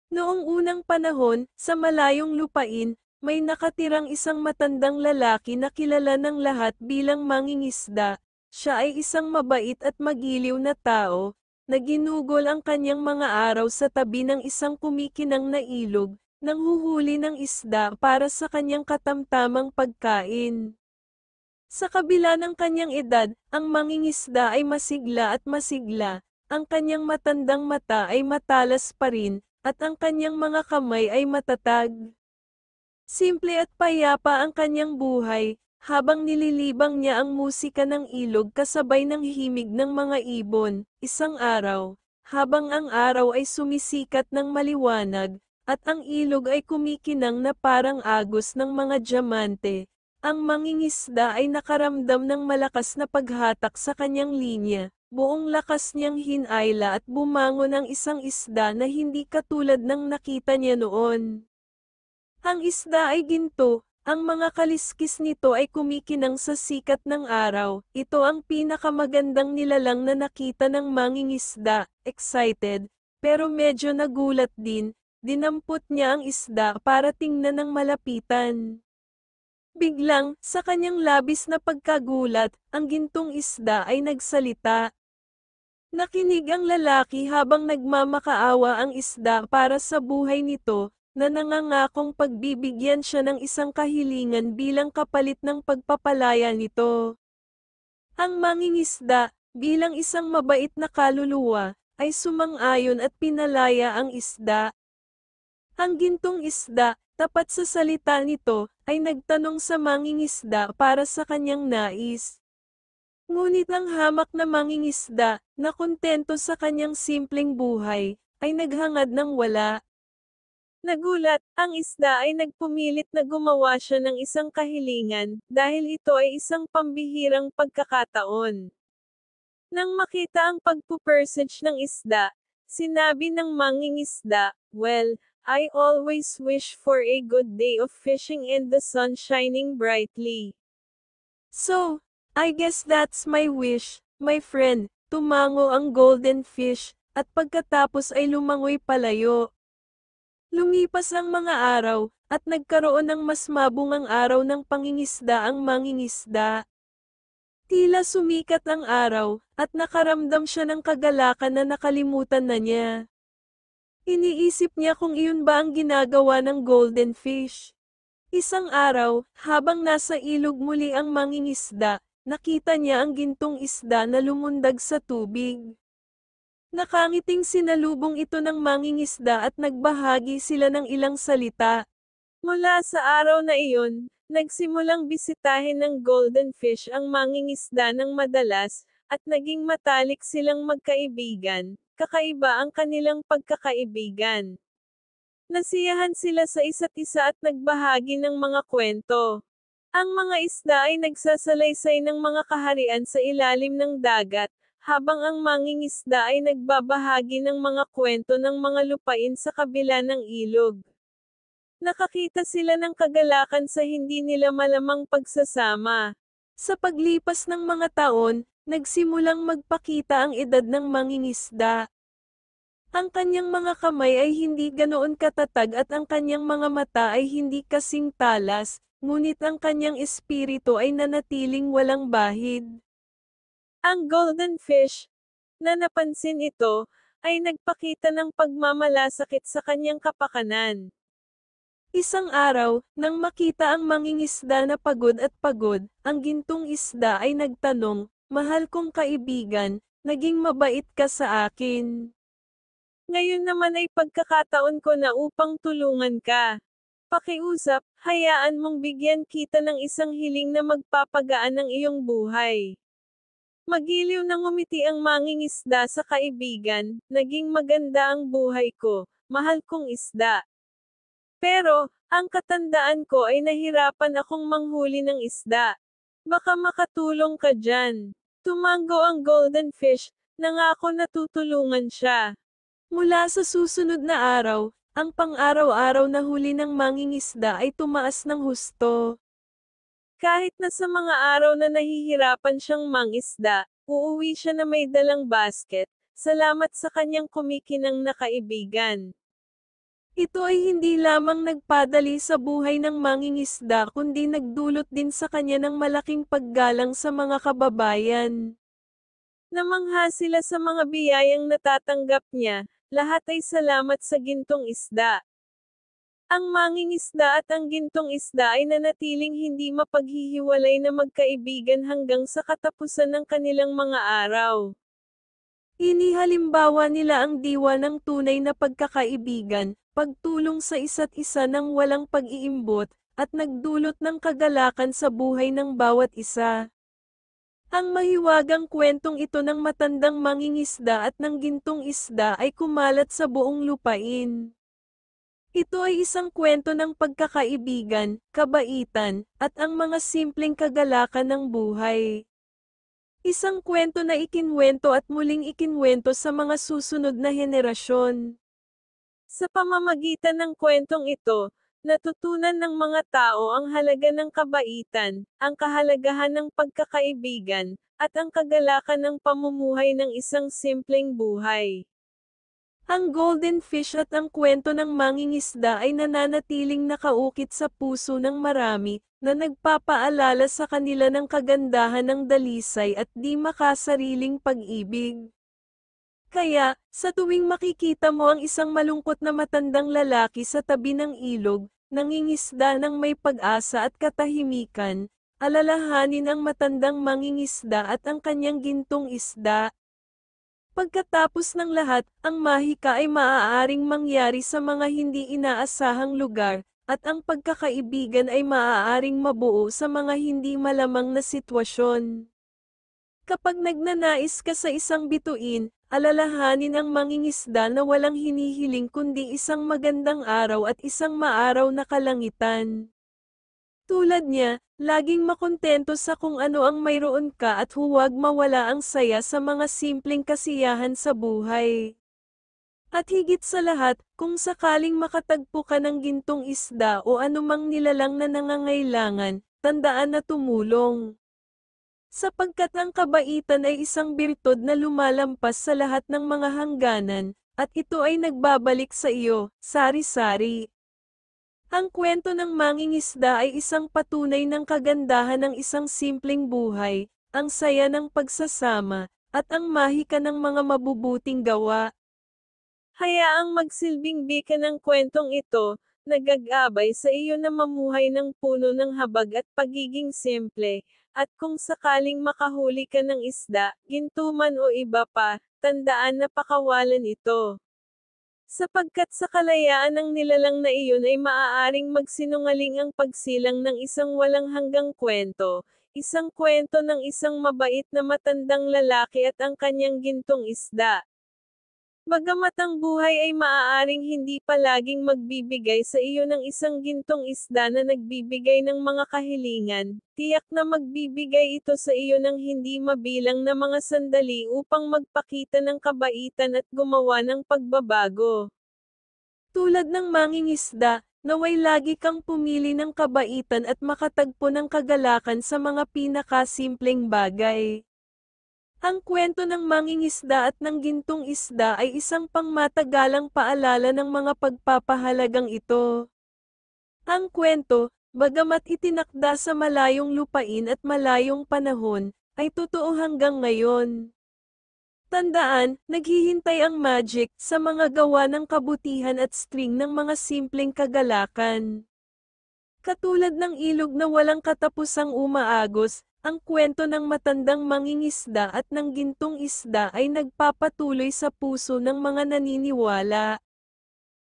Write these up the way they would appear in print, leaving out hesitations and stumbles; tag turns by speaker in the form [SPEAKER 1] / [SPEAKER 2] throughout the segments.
[SPEAKER 1] Noong unang panahon, sa malayong lupain, may nakatirang isang matandang lalaki na kilala ng lahat bilang mangingisda. Siya ay isang mabait at magiliw na tao, na ginugol ang kanyang mga araw sa tabi ng isang kumikinang na ilog, nang huhuli ng isda para sa kanyang katamtamang pagkain. Sa kabila ng kanyang edad, ang mangingisda ay masigla at masigla, ang kanyang matandang mata ay matalas pa rin, at ang kanyang mga kamay ay matatag. Simple at payapa ang kanyang buhay, habang nililibang niya ang musika ng ilog kasabay ng himig ng mga ibon. Isang araw, habang ang araw ay sumisikat ng maliwanag, at ang ilog ay kumikinang na parang agos ng mga diamante, ang mangingisda ay nakaramdam ng malakas na paghatak sa kanyang linya. Buong lakas niyang hinayla at bumangon ang isang isda na hindi katulad ng nakita niya noon. Ang isda ay ginto, ang mga kaliskis nito ay kumikinang sa sikat ng araw. Ito ang pinakamagandang nilalang na nakita ng mangingisda, excited, pero medyo nagulat din. Dinampot niya ang isda para tingnan ng malapitan. Biglang, sa kanyang labis na pagkagulat, ang gintong isda ay nagsalita. Nakinig ang lalaki habang nagmamakaawa ang isda para sa buhay nito, na nangangakong pagbibigyan siya ng isang kahilingan bilang kapalit ng pagpapalaya nito. Ang mangingisda, bilang isang mabait na kaluluwa, ay sumang-ayon at pinalaya ang isda. Ang gintong isda, tapat sa salita nito, ay nagtanong sa mangingisda para sa kanyang nais. Ngunit ang hamak na mangingisda, na kontento sa kanyang simpleng buhay, ay naghangad ng wala. Nagulat, ang isda ay nagpumilit na gumawa siya ng isang kahilingan, dahil ito ay isang pambihirang pagkakataon. Nang makita ang pagpupersage ng isda, sinabi ng mangingisda, "Well, I always wish for a good day of fishing and the sun shining brightly. So, I guess that's my wish, my friend." Tumango ang golden fish, at pagkatapos ay lumangoy palayo. Lumipas ang mga araw, at nagkaroon ng mas mabungang araw ng pangingisda ang mangingisda. Tila sumikat ang araw, at nakaramdam siya ng kagalakan na nakalimutan na niya. Iniisip niya kung iyon ba ang ginagawa ng golden fish. Isang araw, habang nasa ilog muli ang mangingisda, nakita niya ang gintong isda na lumundag sa tubig. Nakangiting sinalubong ito ng mangingisda at nagbahagi sila ng ilang salita. Mula sa araw na iyon, nagsimulang bisitahin ng golden fish ang mangingisda ng madalas, at naging matalik silang magkaibigan. Kakaiba ang kanilang pagkakaibigan. Nasiyahan sila sa isa't isa at nagbahagi ng mga kwento. Ang mga isda ay nagsasalaysay ng mga kaharian sa ilalim ng dagat, habang ang mangingisda ay nagbabahagi ng mga kwento ng mga lupain sa kabila ng ilog. Nakakita sila ng kagalakan sa hindi nila malamang pagsasama. Sa paglipas ng mga taon, nagsimulang magpakita ang edad ng mangingisda. Ang kanyang mga kamay ay hindi ganoon katatag at ang kanyang mga mata ay hindi kasing talas, ngunit ang kanyang espiritu ay nanatiling walang bahid. Ang golden fish, na napansin ito, ay nagpakita ng pagmamalasakit sa kanyang kapakanan. Isang araw, nang makita ang mangingisda na pagod, ang gintong isda ay nagtanong, "Mahal kong kaibigan, naging mabait ka sa akin. Ngayon naman ay pagkakataon ko na upang tulungan ka. Pakiusap, hayaan mong bigyan kita ng isang hiling na magpapagaan ng iyong buhay." Magiliw na ngumiti ang mangingisda sa kaibigan, "Naging maganda ang buhay ko, mahal kong isda. Pero, ang katandaan ko ay nahirapan akong manghuli ng isda. Baka makatulong ka dyan." Tumango ang golden fish, nangako na tutulungan siya. Mula sa susunod na araw, ang pang-araw-araw na huli ng mangingisda ay tumaas ng husto. Kahit na sa mga araw na nahihirapan siyang mangisda, uuwi siya na may dalang basket, salamat sa kanyang kumikinang na kaibigan. Ito ay hindi lamang nagpadali sa buhay ng mangingisda kundi nagdulot din sa kanya ng malaking paggalang sa mga kababayan. Namangha sila sa mga biyayang natatanggap niya, lahat ay salamat sa gintong isda. Ang mangingisda at ang gintong isda ay nanatiling hindi mapaghihiwalay na magkaibigan hanggang sa katapusan ng kanilang mga araw. Inihalimbawa nila ang diwa ng tunay na pagkakaibigan, pagtulong sa isa't isa ng walang pag-iimbot, at nagdulot ng kagalakan sa buhay ng bawat isa. Ang mahiwagang kwentong ito ng matandang mangingisda at ng gintong isda ay kumalat sa buong lupain. Ito ay isang kwento ng pagkakaibigan, kabaitan, at ang mga simpleng kagalakan ng buhay. Isang kwento na ikinwento at muling ikinwento sa mga susunod na henerasyon. Sa pamamagitan ng kwentong ito, natutunan ng mga tao ang halaga ng kabaitan, ang kahalagahan ng pagkakaibigan, at ang kagalakan ng pamumuhay ng isang simpleng buhay. Ang golden fish at ang kwento ng mangingisda ay nananatiling nakaukit sa puso ng marami, na nagpapaalala sa kanila ng kagandahan ng dalisay at di makasariling pag-ibig. Kaya, sa tuwing makikita mo ang isang malungkot na matandang lalaki sa tabi ng ilog, nangingisda ng may pag-asa at katahimikan, alalahanin ang matandang mangingisda at ang kanyang gintong isda. Pagkatapos ng lahat, ang mahika ay maaaring mangyari sa mga hindi inaasahang lugar, at ang pagkakaibigan ay maaaring mabuo sa mga hindi malamang na sitwasyon. Kapag nagnanais ka sa isang bituin, alalahanin ang mangingisda na walang hinihiling kundi isang magandang araw at isang maaraw na kalangitan. Tulad niya, laging makontento sa kung ano ang mayroon ka at huwag mawala ang saya sa mga simpleng kasiyahan sa buhay. At higit sa lahat, kung sakaling makatagpo ka ng gintong isda o anumang nilalang na nangangailangan, tandaan na tumulong. Sapagkat ang kabaitan ay isang birtud na lumalampas sa lahat ng mga hangganan, at ito ay nagbabalik sa iyo, sari-sari. Ang kwento ng mangingisda ay isang patunay ng kagandahan ng isang simpleng buhay, ang saya ng pagsasama, at ang mahika ng mga mabubuting gawa. Hayaang magsilbing bika ng kwentong ito, nagagabay sa iyo na mamuhay ng puno ng habag at pagiging simple, at kung sakaling makahuli ka ng isda, gintuman o iba pa, tandaan na pakawalan ito. Sapagkat sa kalayaan ng nilalang na iyon ay maaaring magsinungaling ang pagsilang ng isang walang hanggang kwento, isang kwento ng isang mabait na matandang lalaki at ang kanyang gintong isda. Bagamat ang buhay ay maaaring hindi palaging magbibigay sa iyo ng isang gintong isda na nagbibigay ng mga kahilingan, tiyak na magbibigay ito sa iyo ng hindi mabilang na mga sandali upang magpakita ng kabaitan at gumawa ng pagbabago. Tulad ng mangingisda, naway lagi kang pumili ng kabaitan at makatagpo ng kagalakan sa mga pinakasimpleng bagay. Ang kwento ng mangingisda at ng gintong isda ay isang pangmatagalang paalala ng mga pagpapahalagang ito. Ang kwento, bagamat itinakda sa malayong lupain at malayong panahon, ay totoo hanggang ngayon. Tandaan, naghihintay ang magic sa mga gawa ng kabutihan at string ng mga simpleng kagalakan. Katulad ng ilog na walang katapusang umaagos, ang kwento ng matandang mangingisda at ng gintong isda ay nagpapatuloy sa puso ng mga naniniwala.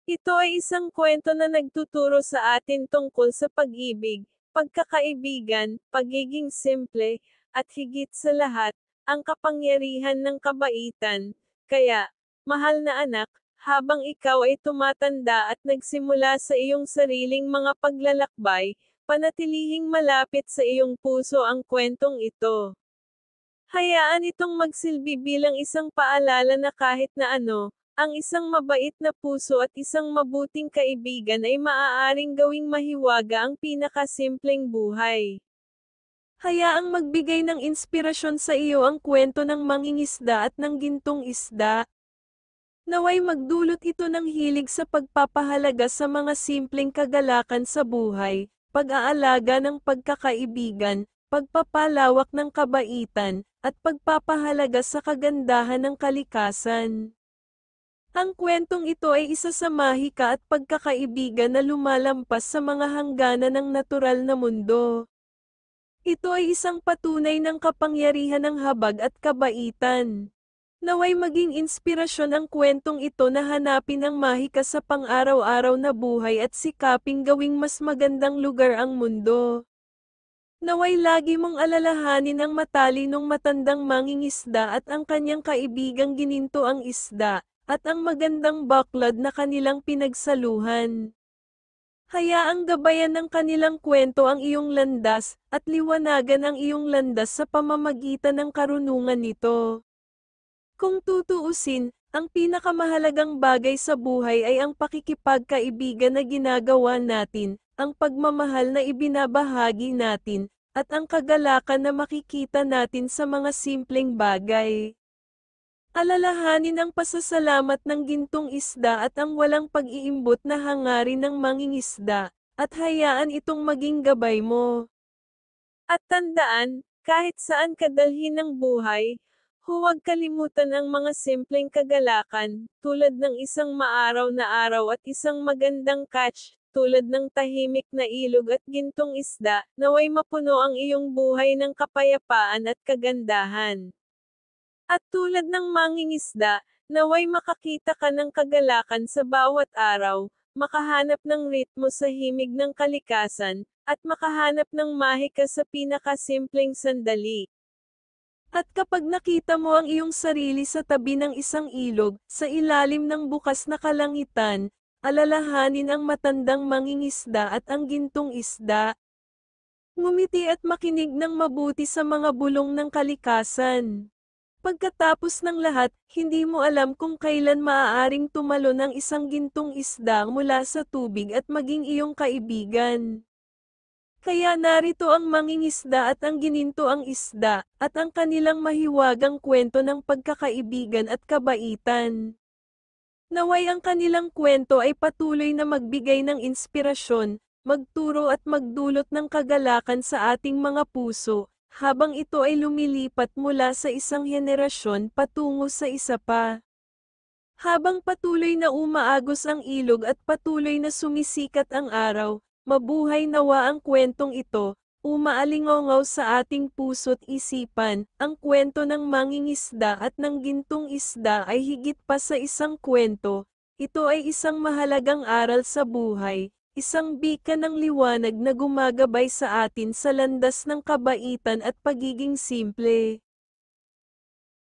[SPEAKER 1] Ito ay isang kwento na nagtuturo sa atin tungkol sa pag-ibig, pagkakaibigan, pagiging simple, at higit sa lahat, ang kapangyarihan ng kabaitan. Kaya, mahal na anak, habang ikaw ay tumatanda at nagsimula sa iyong sariling mga paglalakbay, panatilihing malapit sa iyong puso ang kwentong ito. Hayaan itong magsilbi bilang isang paalala na kahit na ano, ang isang mabait na puso at isang mabuting kaibigan ay maaaring gawing mahiwaga ang pinakasimpleng buhay. Hayaang magbigay ng inspirasyon sa iyo ang kwento ng mangingisda at ng gintong isda. Naway magdulot ito ng hilig sa pagpapahalaga sa mga simpleng kagalakan sa buhay, pag-aalaga ng pagkakaibigan, pagpapalawak ng kabaitan, at pagpapahalaga sa kagandahan ng kalikasan. Ang kwentong ito ay isa sa mahika at pagkakaibigan na lumalampas sa mga hangganan ng natural na mundo. Ito ay isang patunay ng kapangyarihan ng habag at kabaitan. Naway maging inspirasyon ang kwentong ito na hanapin ang mahika sa pang-araw-araw na buhay at sikaping gawing mas magandang lugar ang mundo. Naway lagi mong alalahanin ang matalinong matandang mangingisda at ang kanyang kaibigang gininto ang isda, at ang magandang baklad na kanilang pinagsaluhan. Hayaang gabayan ng kanilang kwento ang iyong landas, at liwanagan ang iyong landas sa pamamagitan ng karunungan nito. Kung tutuusin, ang pinakamahalagang bagay sa buhay ay ang pakikipagkaibigan na ginagawa natin, ang pagmamahal na ibinabahagi natin, at ang kagalakan na makikita natin sa mga simpleng bagay. Alalahanin ang pasasalamat ng gintong isda at ang walang pag-iimbot na hangarin ng mangingisda, at hayaan itong maging gabay mo. At tandaan, kahit saan ka dalhin ng buhay, huwag kalimutan ang mga simpleng kagalakan, tulad ng isang maaraw na araw at isang magandang catch, tulad ng tahimik na ilog at gintong isda, naway mapuno ang iyong buhay ng kapayapaan at kagandahan. At tulad ng mangingisda, naway makakita ka ng kagalakan sa bawat araw, makahanap ng ritmo sa himig ng kalikasan, at makahanap ng mahika sa pinakasimpleng sandali. At kapag nakita mo ang iyong sarili sa tabi ng isang ilog, sa ilalim ng bukas na kalangitan, alalahanin ang matandang mangingisda at ang gintong isda. Ngumiti at makinig ng mabuti sa mga bulong ng kalikasan. Pagkatapos ng lahat, hindi mo alam kung kailan maaaring tumalon ang isang gintong isda mula sa tubig at maging iyong kaibigan. Kaya narito ang mangingisda at ang gininto ang isda, at ang kanilang mahiwagang kwento ng pagkakaibigan at kabaitan. Naway ang kanilang kwento ay patuloy na magbigay ng inspirasyon, magturo at magdulot ng kagalakan sa ating mga puso, habang ito ay lumilipat mula sa isang henerasyon patungo sa isa pa. Habang patuloy na umaagos ang ilog at patuloy na sumisikat ang araw, mabuhay nawa ang kwentong ito, umaalingaw sa ating puso't isipan. Ang kwento ng mangingisda at ng gintong isda ay higit pa sa isang kwento, ito ay isang mahalagang aral sa buhay, isang bika ng liwanag na gumagabay sa atin sa landas ng kabaitan at pagiging simple.